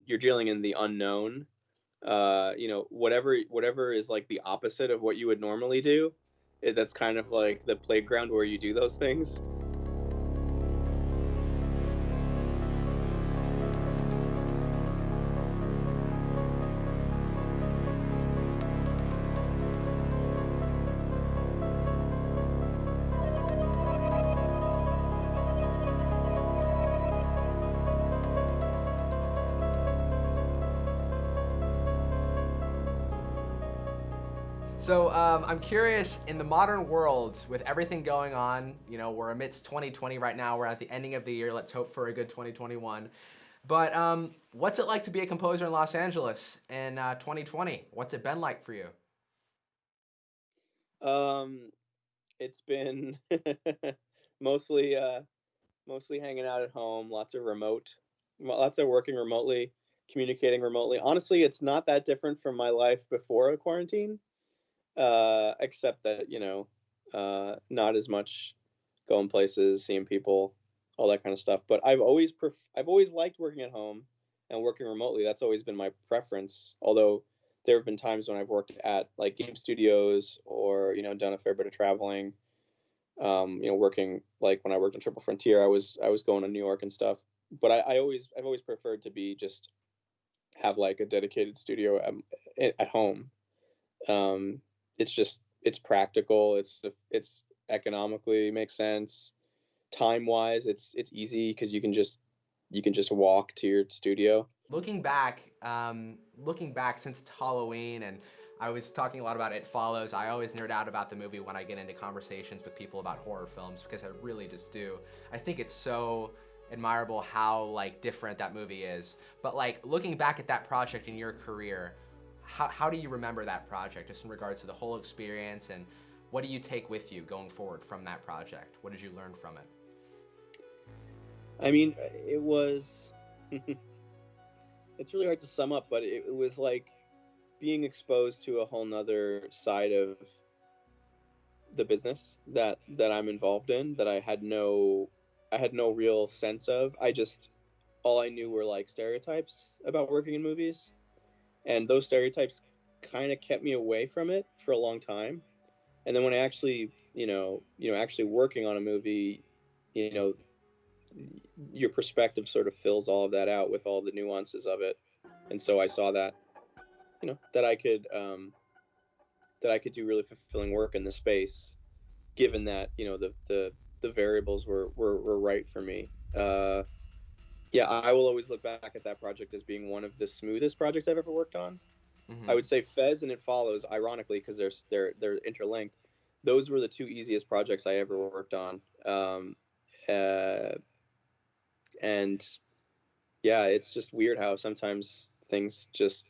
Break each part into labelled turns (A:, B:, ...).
A: you're dealing in the unknown. Whatever is like the opposite of what you would normally do. That's kind of like the playground where you do those things.
B: So I'm curious, in the modern world, with everything going on, we're amidst 2020 right now. We're at the ending of the year. Let's hope for a good 2021. But what's it like to be a composer in Los Angeles in 2020? What's it been like for you?
A: It's been mostly mostly hanging out at home, lots of working remotely, communicating remotely. Honestly, it's not that different from my life before quarantine, except that not as much going places, seeing people, all that kind of stuff. But I've always liked working at home and working remotely. That's always been my preference. Although there have been times when I've worked at like game studios or done a fair bit of traveling. Working like when I worked in Triple Frontier, I was going to New York and stuff. But I've always preferred to be just have like a dedicated studio at home. It's practical. It's economically makes sense. Time wise, it's easy because you can just walk to your studio.
B: Looking back since it's Halloween, and I was talking a lot about It Follows. I always nerd out about the movie when I get into conversations with people about horror films because I really just do. I think it's so admirable how like different that movie is. But like looking back at that project in your career, how do you remember that project just in regards to the whole experience, and what do you take with you going forward from that project? What did you learn from it?
A: I mean, it was. It's really hard to sum up, but it was like being exposed to a whole nother side of the business that I'm involved in that I had no real sense of. All I knew were like stereotypes about working in movies, and those stereotypes kind of kept me away from it for a long time. And then when I actually, actually working on a movie, you know, your perspective sort of fills all of that out with all the nuances of it. And so I saw that, that I could do really fulfilling work in the space, given that the variables were right for me. Yeah, I will always look back at that project as being one of the smoothest projects I've ever worked on. I
B: Mm-hmm.
A: would say Fez and It Follows, ironically, because they're interlinked. Those were the two easiest projects I ever worked on. Uh, and yeah, it's just weird how sometimes things just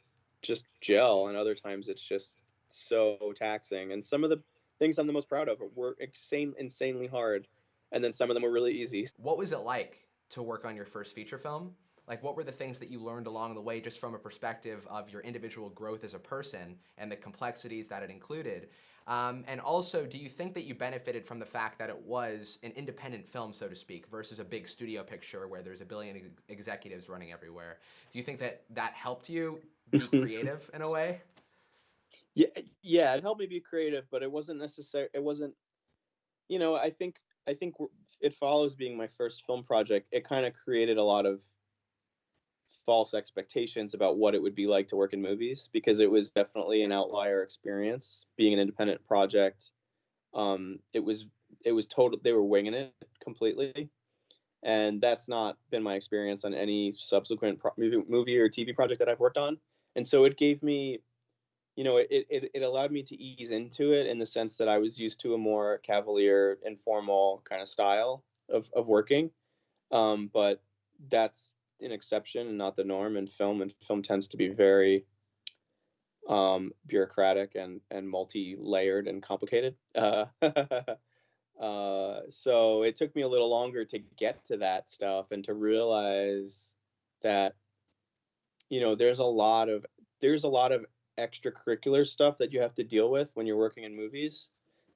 A: gel, and other times it's just so taxing. And some of the things I'm the most proud of were insanely hard, and then some of them were really easy.
B: What was it like to work on your first feature film? Like, what were the things that you learned along the way, just from a perspective of your individual growth as a person and the complexities that it included? And also, do you think that you benefited from the fact that it was an independent film, so to speak, versus a big studio picture where there's a billion executives running everywhere? Do you think that that helped you be creative in a way?
A: Yeah, yeah, it helped me be creative, but it wasn't necessary. It wasn't. I think It Follows being my first film project. It kind of created a lot of false expectations about what it would be like to work in movies, because it was definitely an outlier experience being an independent project. It was total. They were winging it completely, and that's not been my experience on any subsequent movie or TV project that I've worked on. And so it gave me, it allowed me to ease into it in the sense that I was used to a more cavalier, informal kind of style of working. But that's an exception and not the norm in film. And film tends to be very bureaucratic and multi-layered and complicated. So it took me a little longer to get to that stuff and to realize that there's a lot of extracurricular stuff that you have to deal with when you're working in movies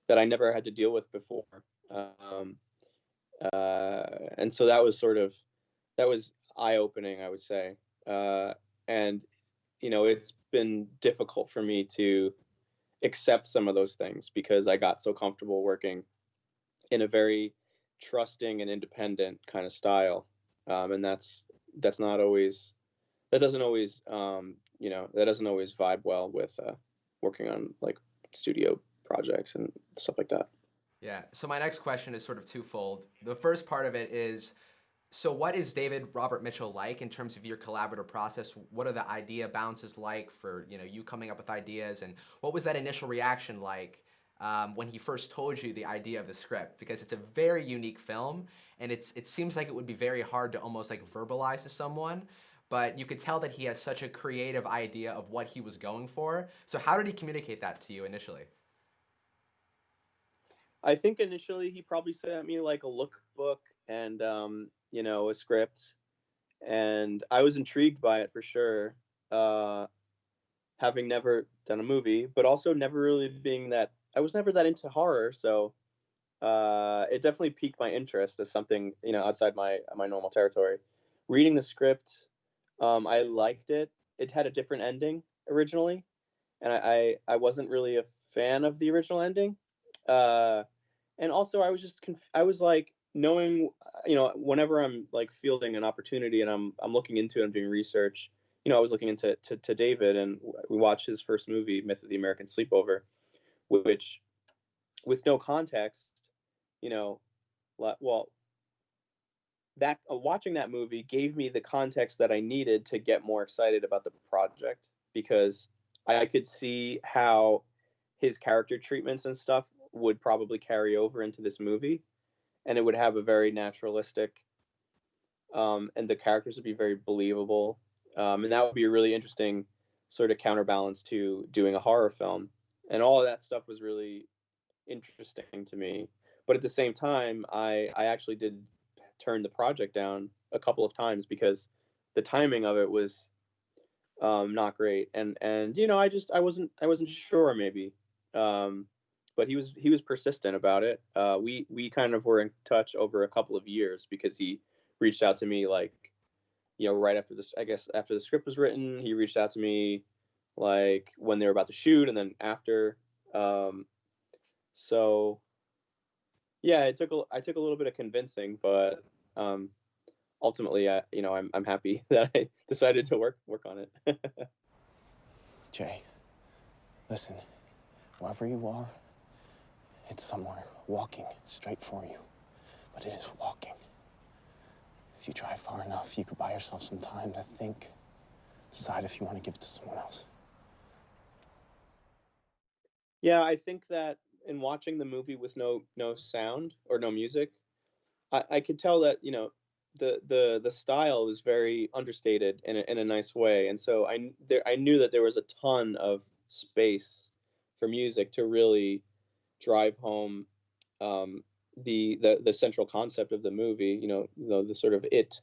A: that I never had to deal with before. Um, and so that was eye opening, I would say. it's been difficult for me to accept some of those things because I got so comfortable working in a very trusting and independent kind of style, and that's not always that doesn't always that doesn't always vibe well with working on like studio projects and stuff like that.
B: Yeah. So my next question is sort of twofold. The first part of it is, so what is David Robert Mitchell like in terms of your collaborative process? What are the idea bounces like for you coming up with ideas, and what was that initial reaction like when he first told you the idea of the script? Because it's a very unique film, and it seems like it would be very hard to almost like verbalize to someone. But you could tell that he has such a creative idea of what he was going for. So how did he communicate that to you initially?
A: I think initially he probably sent me like a lookbook and a script, and I was intrigued by it for sure. Having never done a movie, but also never really being that I was never that into horror, so it definitely piqued my interest as something outside my normal territory. Reading the script, I liked it. It had a different ending originally, and I wasn't really a fan of the original ending. Uh, and also I was just I was like knowing whenever I'm like fielding an opportunity and I'm looking into it, I'm doing research. I was looking into to David, and we watched his first movie, Myth of the American Sleepover, which with no context, you know, well, that watching that movie gave me the context that I needed to get more excited about the project because I could see how his character treatments and stuff would probably carry over into this movie, and it would have a very naturalistic, and the characters would be very believable, and that would be a really interesting sort of counterbalance to doing a horror film, and all of that stuff was really interesting to me. But at the same time, I actually did turn the project down a couple of times because the timing of it was not great, and I wasn't sure maybe, um, but he was persistent about it. We kind of were in touch over a couple of years because he reached out to me like right after this. I guess after the script was written, he reached out to me like when they were about to shoot, and then after. So yeah, I took a little bit of convincing, but um, ultimately, I'm happy that I decided to work on it.
C: Jay, listen, wherever you are, it's somewhere walking straight for you. But it is walking. If you drive far enough, you could buy yourself some time to think. Decide if you want to give it to someone else.
A: Yeah, I think that in watching the movie with no sound or no music, I could tell that the style is very understated in a nice way, and so I knew that there was a ton of space for music to really drive home um, the central concept of the movie. The sort of it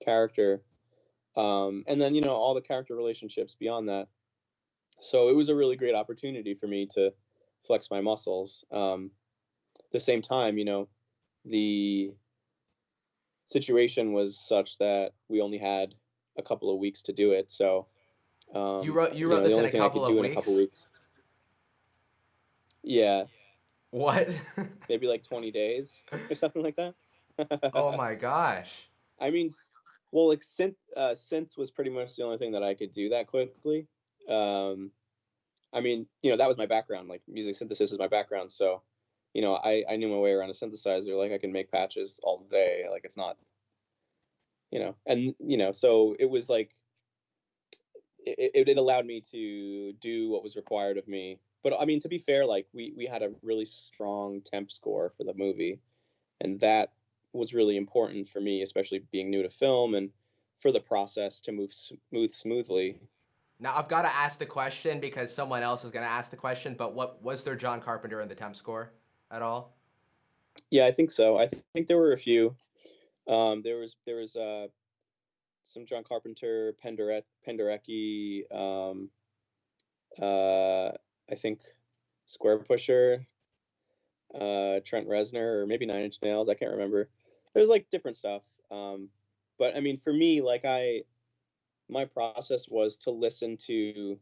A: character, and then all the character relationships beyond that. So it was a really great opportunity for me to flex my muscles. At the same time, the situation was such that we only had a couple of weeks to do it. So,
B: You wrote
A: the
B: this in
A: only
B: a
A: thing I could
B: couple of
A: do in a couple of
B: weeks?
A: weeks, yeah,
B: What?
A: maybe like 20 days or something like
B: Oh
A: that.
B: my gosh.
A: I mean, well, like synth was pretty much the only thing that I could do that quickly. Um, I mean, that was my background. Like music synthesis is my background, so I knew my way around a synthesizer. Like I can make patches all day. Like it's not, and so it was like it allowed me to do what was required of me. But I mean, to be fair, like we had a really strong temp score for the movie, and that was really important for me, especially being new to film and for the process to move smoothly.
B: Now I've got to ask the question because someone else is going to ask the question. But what was there John Carpenter in the temp score at all?
A: Yeah, I think so. I think there were a few. There was some John Carpenter, Penderecki, I think Square Pusher, Trent Reznor, or maybe Nine Inch Nails. I can't remember. There's like different stuff. But I mean, for me, like my process was to listen to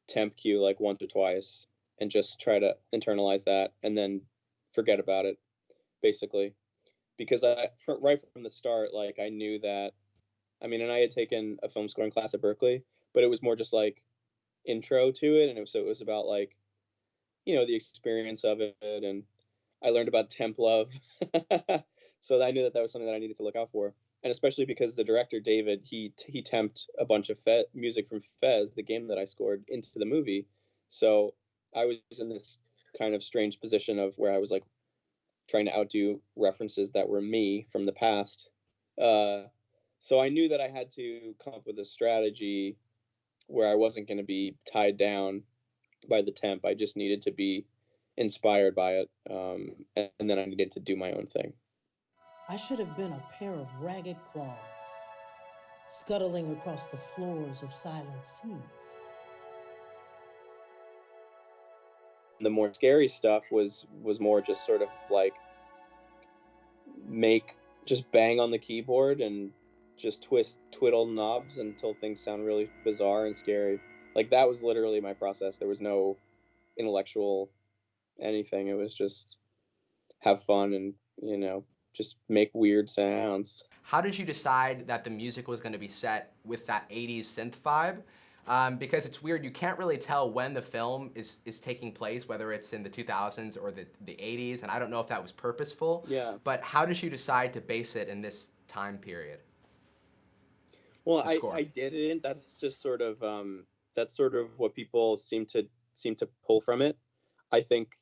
A: temp Q like once or twice and just try to internalize that and then forget about it, basically. Because right from the start, like I knew that, I mean, and I had taken a film scoring class at Berkeley, but it was more just like intro to it. And so it was about like, the experience of it. And I learned about temp love. So I knew that was something that I needed to look out for. And especially because the director, David, he temped a bunch of music from Fez, the game that I scored, into the movie. So I was in this kind of strange position of where I was like trying to outdo references that were me from the past. So I knew that I had to come up with a strategy where I wasn't going to be tied down by the temp. I just needed to be inspired by it, and then I needed to do my own thing.
D: I should have been a pair of ragged claws, scuttling across the floors of silent seas.
A: The more scary stuff was more just sort of like just bang on the keyboard and just twiddle knobs until things sound really bizarre and scary. Like that was literally my process. There was no intellectual anything. It was just have fun and just make weird sounds.
B: How did you decide that the music was going to be set with that 80s synth vibe? Because it's weird, you can't really tell when the film is taking place, whether it's in the 2000s or the 80s, and I don't know if that was purposeful.
A: Yeah.
B: But how did you decide to base it in this time period?
A: Well, I didn't. That's just sort of what people seem to pull from it. I think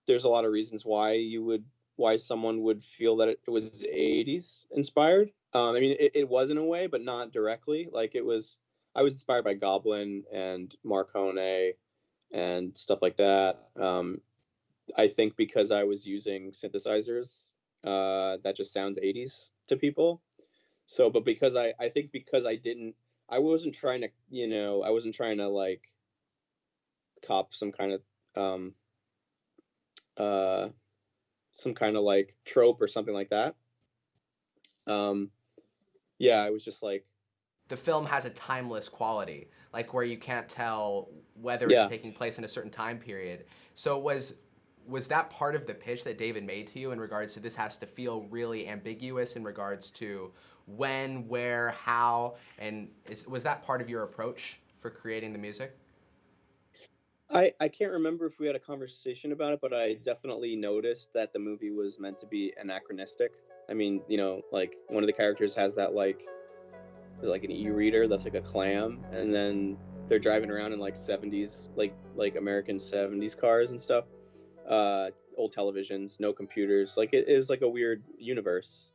A: there's a lot of reasons why someone would feel that it was 80s inspired. I mean, it was in a way, but not directly. Like I was inspired by Goblin and Marcone and stuff like that. I think because I was using synthesizers, that just sounds 80s to people. So, but because I think because I wasn't trying to like cop some kind of like trope or something like that. Yeah, I was just like,
B: the film has a timeless quality, like where you can't tell whether it's taking place in a certain time period. So was that part of the pitch that David made to you in regards to this has to feel really ambiguous in regards to when, where, how, and was that part of your approach for creating the music?
A: I can't remember if we had a conversation about it, but I definitely noticed that the movie was meant to be anachronistic. I mean, like one of the characters has that like an e-reader that's like a clam, and then they're driving around in like 70s, like American 70s cars and stuff. Old televisions, no computers. Like it is like a weird universe.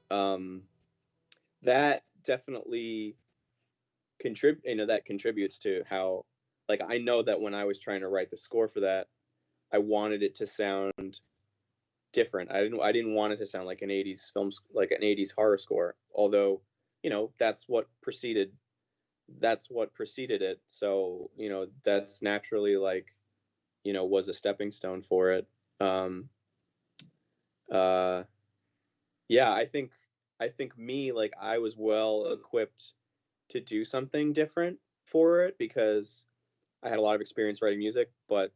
A: That definitely contributes to how, like, I know that when I was trying to write the score for that, I wanted it to sound different. I didn't want it to sound like an 80s like an 80s horror score, although that's what preceded it. So that's naturally like was a stepping stone for it. Yeah, I think me, like, I was well equipped to do something different for it because I had a lot of experience writing music, but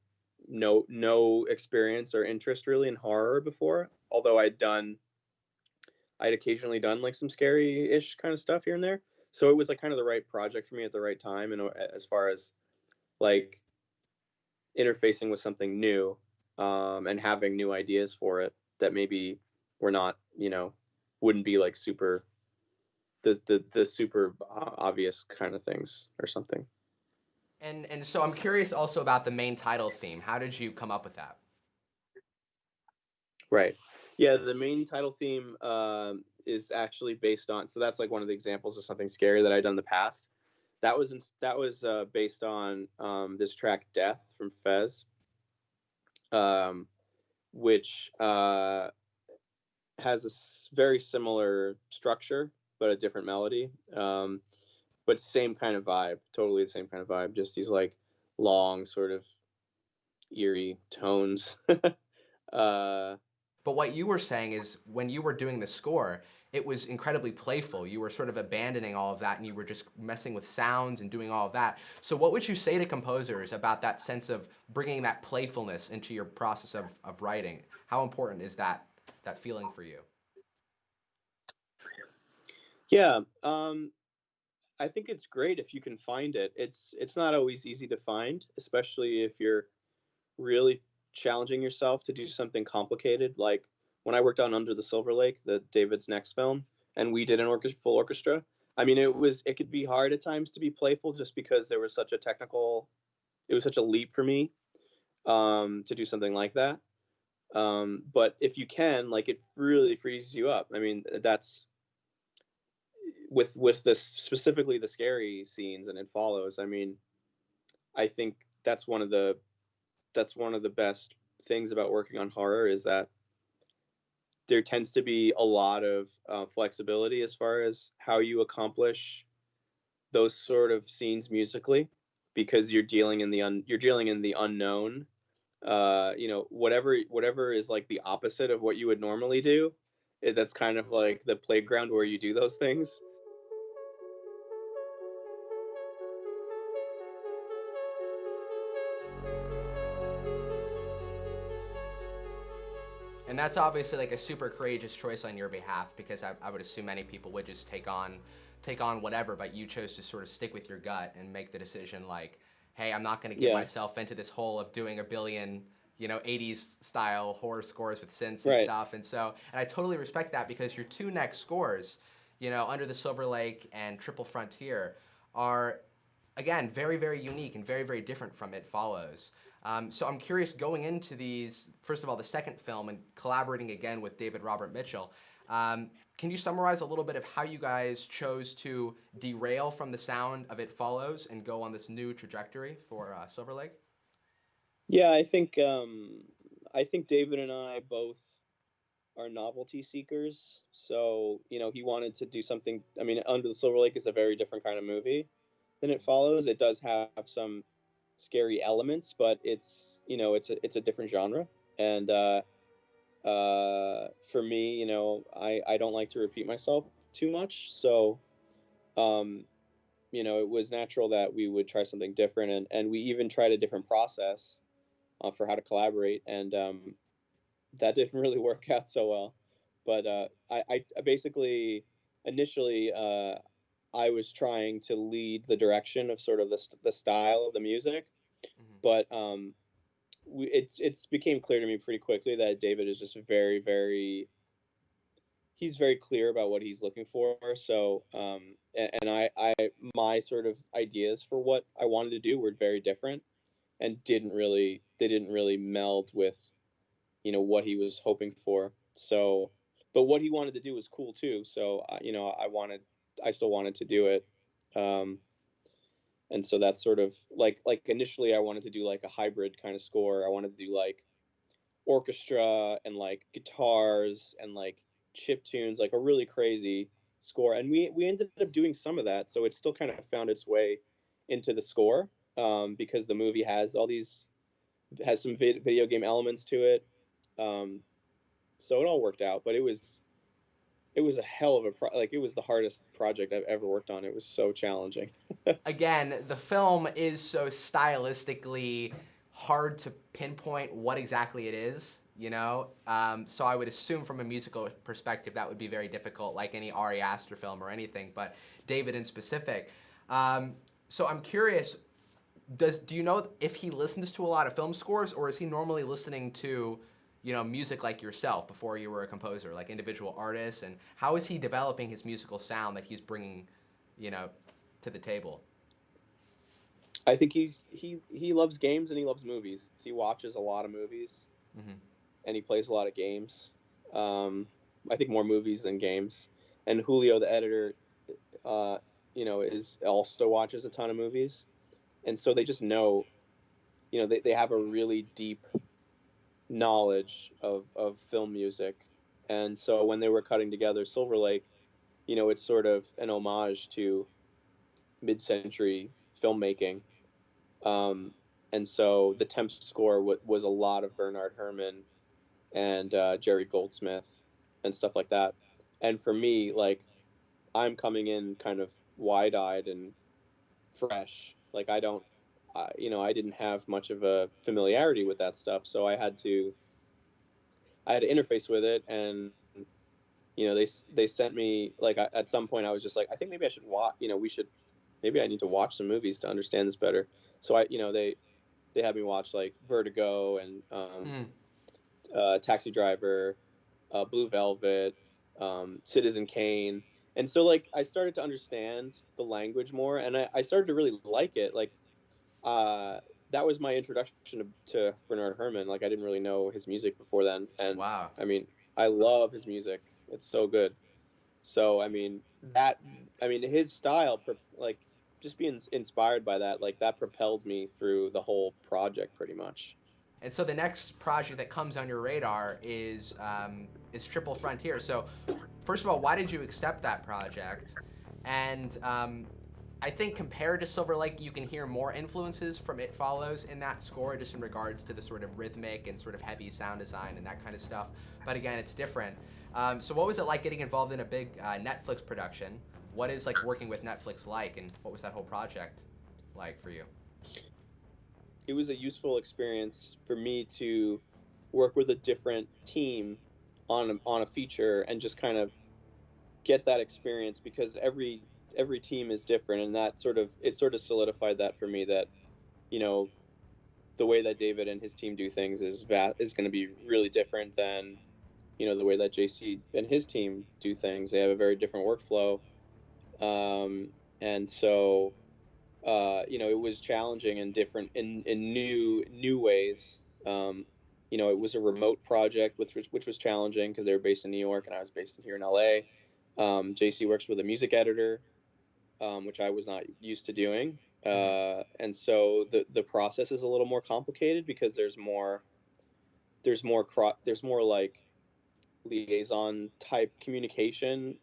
A: no experience or interest really in horror before. Although I'd occasionally done like some scary-ish kind of stuff here and there. So it was like kind of the right project for me at the right time, and as far as like interfacing with something new, and having new ideas for it that maybe were not, wouldn't be like super the super obvious kind of things or something.
B: And so I'm curious also about the main title theme. How did you come up with that?
A: Right. Yeah, the main title theme is actually based on. So that's like one of the examples of something scary that I'd done in the past. That was based on this track "Death" from Fez, which has a very similar structure but a different melody. But same kind of vibe, totally the same kind of vibe. Just these like long, sort of eerie tones.
B: But what you were saying is when you were doing the score, it was incredibly playful. You were sort of abandoning all of that and you were just messing with sounds and doing all of that. So what would you say to composers about that sense of bringing that playfulness into your process of writing? How important is that feeling for you?
A: Yeah, I think it's great if you can find it. It's not always easy to find, especially if you're really challenging yourself to do something complicated. Like when I worked on Under the Silver Lake, the David's next film, and we did an full orchestra. I mean, it could be hard at times to be playful just because there was such a technical. It was such a leap for me to do something like that. But if you can, like, it really frees you up. I mean, that's with this specifically the scary scenes and It Follows. I mean, I think that's one of the best things about working on horror is that there tends to be a lot of flexibility as far as how you accomplish those sort of scenes musically, because you're dealing in the unknown. Whatever is like the opposite of what you would normally do. That's kind of like the playground where you do those things.
B: And that's obviously like a super courageous choice on your behalf, because I would assume many people would just take on whatever, but you chose to sort of stick with your gut and make the decision like, hey, I'm not going to get
A: Yeah.
B: myself into this hole of doing a billion, 80s style horror scores with synths and
A: Right.
B: stuff. And I totally respect that, because your two next scores, Under the Silver Lake and Triple Frontier, are again very, very unique and very, very different from It Follows. So I'm curious, going into these, first of all, the second film and collaborating again with David Robert Mitchell, can you summarize a little bit of how you guys chose to derail from the sound of It Follows and go on this new trajectory for Silver Lake?
A: Yeah, I think David and I both are novelty seekers. So, he wanted to do something. I mean, Under the Silver Lake is a very different kind of movie than It Follows. It does have some scary elements, but it's a different genre. And for me, I don't like to repeat myself too much. So, um, it was natural that we would try something different, and we even tried a different process for how to collaborate, and that didn't really work out so well. But I basically initially I was trying to lead the direction of sort of the style of the music,
B: Mm-hmm.
A: but it's became clear to me pretty quickly that David is just very, very he's very clear about what he's looking for. So and I my sort of ideas for what I wanted to do were very different, and didn't really meld with what he was hoping for. So, but what he wanted to do was cool too. So I still wanted to do it. Um, and so that's sort of like initially I wanted to do like a hybrid kind of score. I wanted to do like orchestra and like guitars and like chip tunes, like a really crazy score. And we ended up doing some of that, so it still kind of found its way into the score, because the movie has some video game elements to it. Um, so it all worked out, but it was a hell of it was the hardest project I've ever worked on. It was so challenging.
B: Again, the film is so stylistically hard to pinpoint what exactly it is, So I would assume from a musical perspective that would be very difficult, like any Ari Aster film or anything, but David in specific. So I'm curious, do you know if he listens to a lot of film scores, or is he normally listening to music like yourself before you were a composer, like individual artists, and how is he developing his musical sound that he's bringing, to the table?
A: I think he loves games and he loves movies. He watches a lot of movies,
B: Mm-hmm.
A: and he plays a lot of games. I think more movies than games. And Julio, the editor, is also watches a ton of movies, and so they just know, they have a really deep knowledge of film music. And so when they were cutting together Silver Lake, it's sort of an homage to mid-century filmmaking. Um, and so the temp score was a lot of Bernard Herrmann and Jerry Goldsmith and stuff like that. And for me, like, I'm coming in kind of wide-eyed and fresh. Like, I don't, I didn't have much of a familiarity with that stuff, so I had to interface with it. And they sent me, like, at some point I was just like, I think maybe I should watch. We should, maybe I need to watch some movies to understand this better. So they had me watch like Vertigo and
B: Mm.
A: Taxi Driver, Blue Velvet, Citizen Kane. And so, like, I started to understand the language more, and I started to really like it. Like, uh, that was my introduction to Bernard Herrmann. Like, I didn't really know his music before then, and
B: Wow.
A: I mean, I love his music. It's so good. So his style, like, just being inspired by that, like, that propelled me through the whole project pretty much.
B: And so the next project that comes on your radar is Triple Frontier. So, first of all, why did you accept that project? And I think compared to Silver Lake, you can hear more influences from It Follows in that score, just in regards to the sort of rhythmic and sort of heavy sound design and that kind of stuff. But again, it's different. So what was it like getting involved in a big Netflix production? What is like working with Netflix like, and what was that whole project like for you?
A: It was a useful experience for me to work with a different team on a feature and just kind of get that experience, because every team is different, and that sort of solidified that for me, that you know the way that David and his team do things is going to be really different than the way that JC and his team do things. They have a very different workflow, and so it was challenging and different in new ways. It was a remote project, which was challenging because they were based in New York and I was based here in LA. JC works with a music editor, which I was not used to doing.
B: Mm-hmm.
A: And so the process is a little more complicated because there's more like liaison type communication,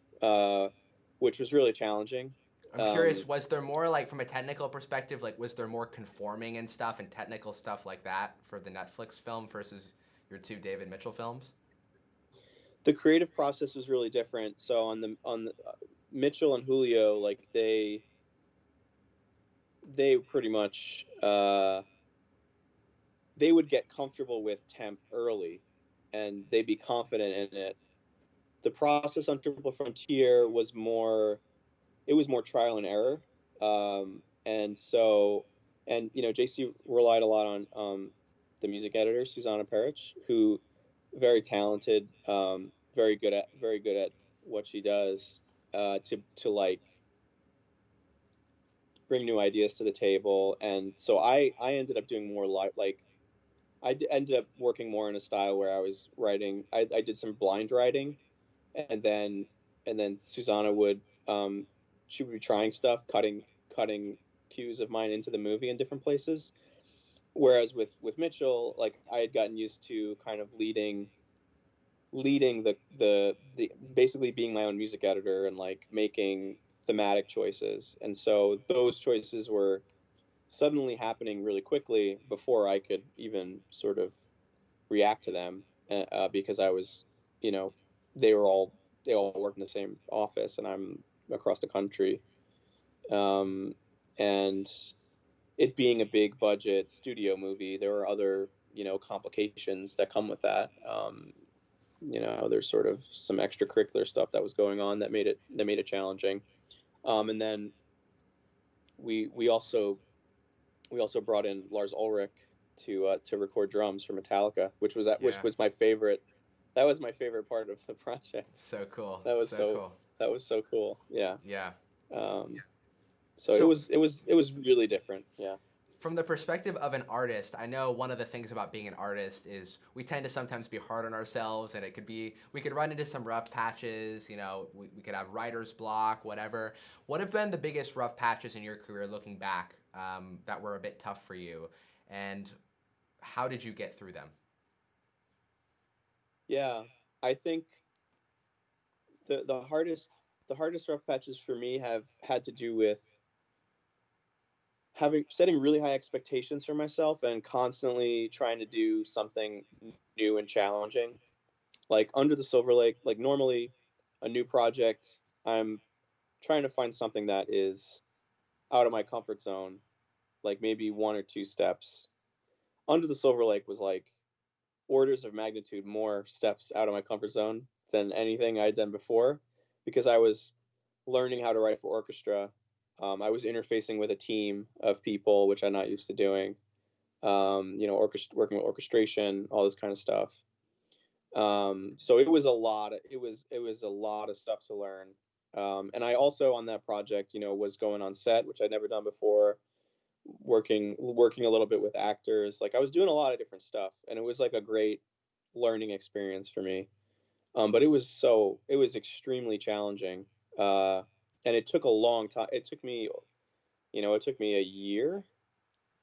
A: which was really challenging.
B: I'm curious,
A: Um,
B: was there more like from a technical perspective, like was there more conforming and stuff and technical stuff like that for the Netflix film versus your two David Mitchell films?
A: the creative process was really different. So on the Mitchell and Julio, like they pretty much they would get comfortable with temp early, and they'd be confident in it. The process on Triple Frontier was more, it was more trial and error. And so, and JC relied a lot on the music editor Susanna Perich, who very talented, very good at what she does, to like bring new ideas to the table. And so I ended up doing more like ended up working more in a style where I was writing. I did some blind writing, and then Susanna would she would be trying stuff, cutting cues of mine into the movie in different places. Whereas with Mitchell, like, I had gotten used to kind of leading the basically being my own music editor and like making thematic choices. And so those choices were suddenly happening really quickly before I could even sort of react to them, because I was, you know, they were all they all work in the same office, and I'm across the country, and it being a big budget studio movie, there were other complications that come with that. There's sort of some extracurricular stuff that was going on that made it challenging. And then we also brought in Lars Ulrich to record drums for Metallica, which
B: Yeah.
A: was my favorite. That was my favorite part of the project.
B: So cool.
A: That was
B: So
A: so
B: cool.
A: that was so cool. Yeah.
B: Yeah.
A: Um, so
B: So
A: it was really different. Yeah.
B: from the perspective of an artist, I know one of the things about being an artist is we tend to sometimes be hard on ourselves, and we could run into some rough patches, we could have writer's block, whatever. What have been the biggest rough patches in your career looking back, that were a bit tough for you, and how did you get through them?
A: Yeah. I think the hardest rough patches for me have had to do with having setting really high expectations for myself and constantly trying to do something new and challenging. Like, under the Silver Lake, like, normally, a new project, I'm trying to find something that is out of my comfort zone, like maybe one or two steps. Under the Silver Lake was like orders of magnitude more steps out of my comfort zone than anything I'd done before, because I was learning how to write for orchestra. I was interfacing with a team of people, which I'm not used to doing. Working with orchestration, all this kind of stuff. So it was a lot. It was a lot of stuff to learn. And I also on that project, was going on set, which I'd never done before. Working a little bit with actors. Like I was doing a lot of different stuff, and it was like a great learning experience for me. But it was extremely challenging, and it took a long time. It took me a year,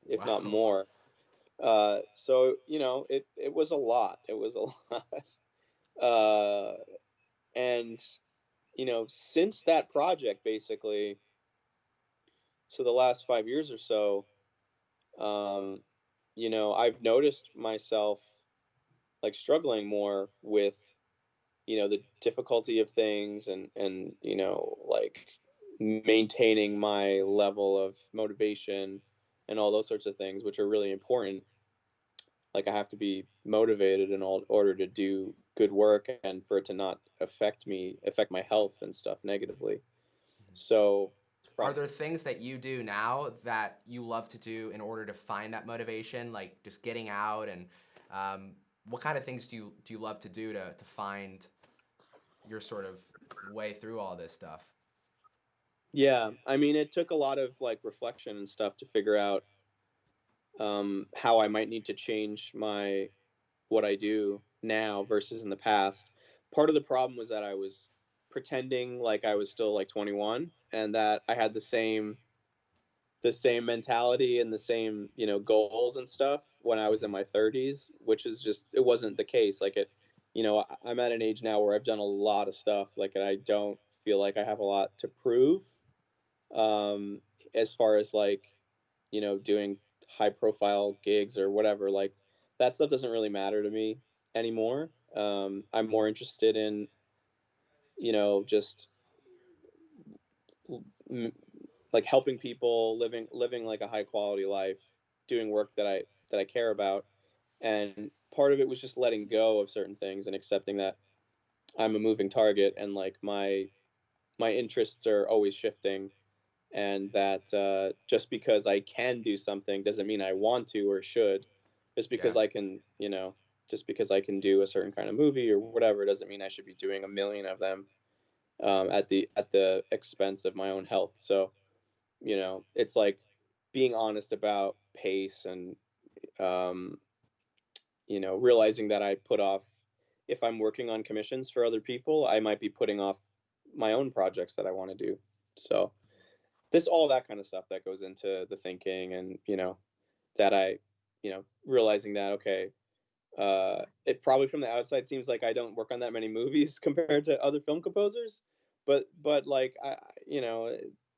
A: if not
B: Wow.
A: more. So it was a lot. It was a lot. And since that project, basically, so the last 5 years or so, um, I've noticed myself like struggling more with the difficulty of things, and like maintaining my level of motivation and all those sorts of things, which are really important. Like I have to be motivated in order to do good work, and for it to not affect my health and stuff negatively. So
B: Are there things that you do now that you love to do in order to find that motivation, like just getting out and what kind of things do you love to do to find your sort of way through all this stuff?
A: yeah, I mean, it took a lot of like reflection and stuff to figure out how I might need to change my what I do now versus in the past. Part of the problem was that I was pretending like I was still like 21, and that I had the same mentality and the same goals and stuff when I was in my 30s, which is just it wasn't the case. Like I'm at an age now where I've done a lot of stuff, like, and I don't feel like I have a lot to prove, um, as far as like doing high profile gigs or whatever. Like that stuff doesn't really matter to me anymore. I'm more interested in just m- like helping people, living like a high quality life, doing work that I care about. And part of it was just letting go of certain things and accepting that I'm a moving target, and like my interests are always shifting, and that just because I can do something doesn't mean I want to or should. Just
B: Yeah.
A: because I can, just because I can do a certain kind of movie or whatever doesn't mean I should be doing a million of them, at the expense of my own health. So it's like being honest about pace, and um, realizing that I put off, if I'm working on commissions for other people, I might be putting off my own projects that I want to do. So this all that kind of stuff that goes into the thinking, and that I realizing that, okay, it probably from the outside seems like I don't work on that many movies compared to other film composers, but like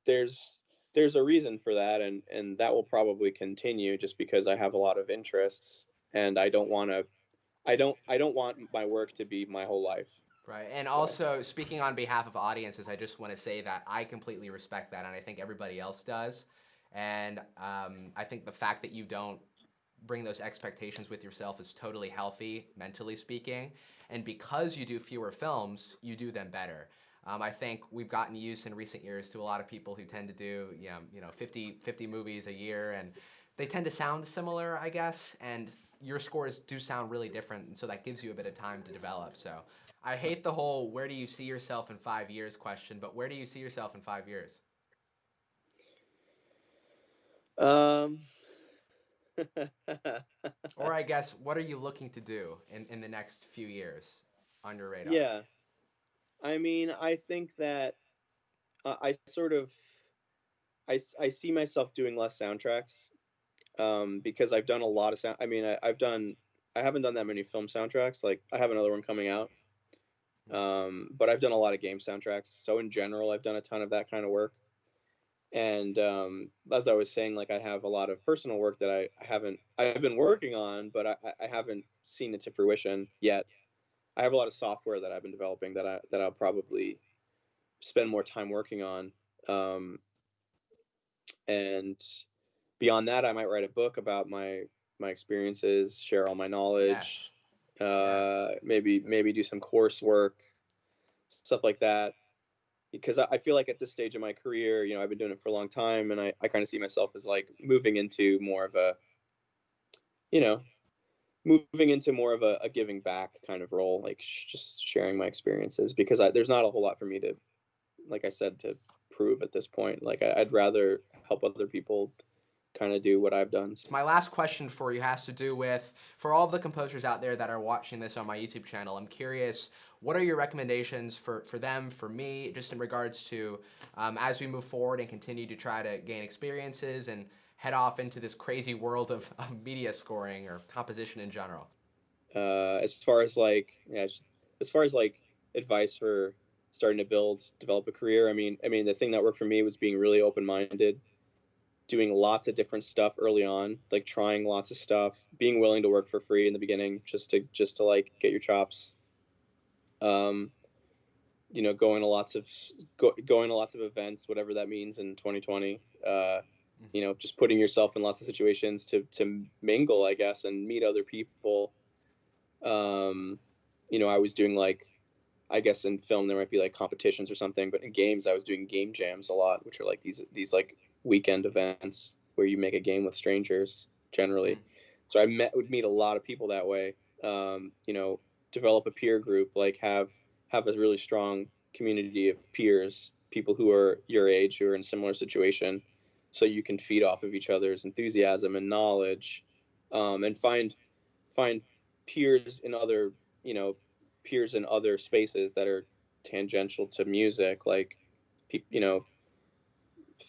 A: there's there's a reason for that, and that will probably continue, just because I have a lot of interests, and I don't want my work to be my whole life.
B: Right. And
A: So
B: also, speaking on behalf of audiences, I just want to say that I completely respect that, and I think everybody else does. And I think the fact that you don't bring those expectations with yourself is totally healthy, mentally speaking. And because you do fewer films, you do them better. I think we've gotten used in recent years to a lot of people who tend to do 50 movies a year, and they tend to sound similar, I guess. And your scores do sound really different, and so that gives you a bit of time to develop. So I hate the whole "where do you see yourself in 5 years" question, but where do you see yourself in 5 years?
A: um
B: Or I guess, what are you looking to do in the next few years on your radar?
A: yeah, I mean, I think that I sort of I see myself doing less soundtracks, because I've done a lot of sound. I mean, I haven't done that many film soundtracks. Like I have another one coming out, but I've done a lot of game soundtracks. So in general, I've done a ton of that kind of work. And as I was saying, like I have a lot of personal work that I've been working on, but I haven't seen it to fruition yet. I have a lot of software that I've been developing that I'll probably spend more time working on. Um, and beyond that, I might write a book about my experiences, share all my
B: Yes.
A: knowledge,
B: Yes.
A: maybe do some coursework, stuff like that. Because I feel like at this stage of my career, I've been doing it for a long time, and I kind of see myself as like moving into more of you know, a giving back kind of role, like just sharing my experiences, because there's not a whole lot for me to, like I said, to prove at this point. Like I'd rather help other people kind of do what I've done. So.
B: My last question for you has to do with, for all of the composers out there that are watching this on my YouTube channel, I'm curious, what are your recommendations for them, for me, just in regards to as we move forward and continue to try to gain experiences and head off into this crazy world of media scoring or composition in general?
A: As far as like, yeah, as far as like advice for starting to develop a career, I mean, the thing that worked for me was being really open-minded, doing lots of different stuff early on, like trying lots of stuff, being willing to work for free in the beginning, just to like get your chops. Um, going to going to lots of events, whatever that means in 2020. Just putting yourself in lots of situations to mingle, I guess, and meet other people. Um, I was doing like, I guess in film there might be like competitions or something, but in games I was doing game jams a lot, which are like these like weekend events where you make a game with strangers generally. So would meet a lot of people that way. Develop a peer group, like have a really strong community of peers, people who are your age, who are in a similar situation, so you can feed off of each other's enthusiasm and knowledge, and find peers in other you know peers in other spaces that are tangential to music, like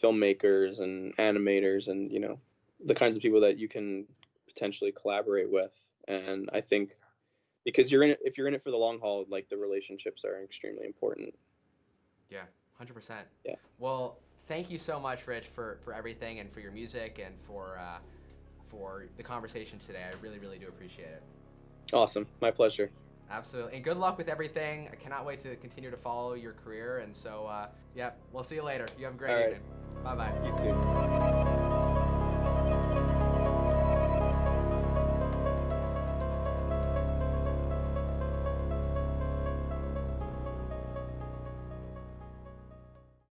A: filmmakers and animators, and the kinds of people that you can potentially collaborate with. And I think, because if you're in it for the long haul, like the relationships are extremely important.
B: Yeah, 100%.
A: Yeah.
B: Well, thank you so much, Rich, for everything and for your music and for the conversation today. I really, really do appreciate it.
A: Awesome. My pleasure.
B: Absolutely. And good luck with everything. I cannot wait to continue to follow your career. And so, yeah, we'll see you later. You have a great evening. Bye-bye.
A: You too.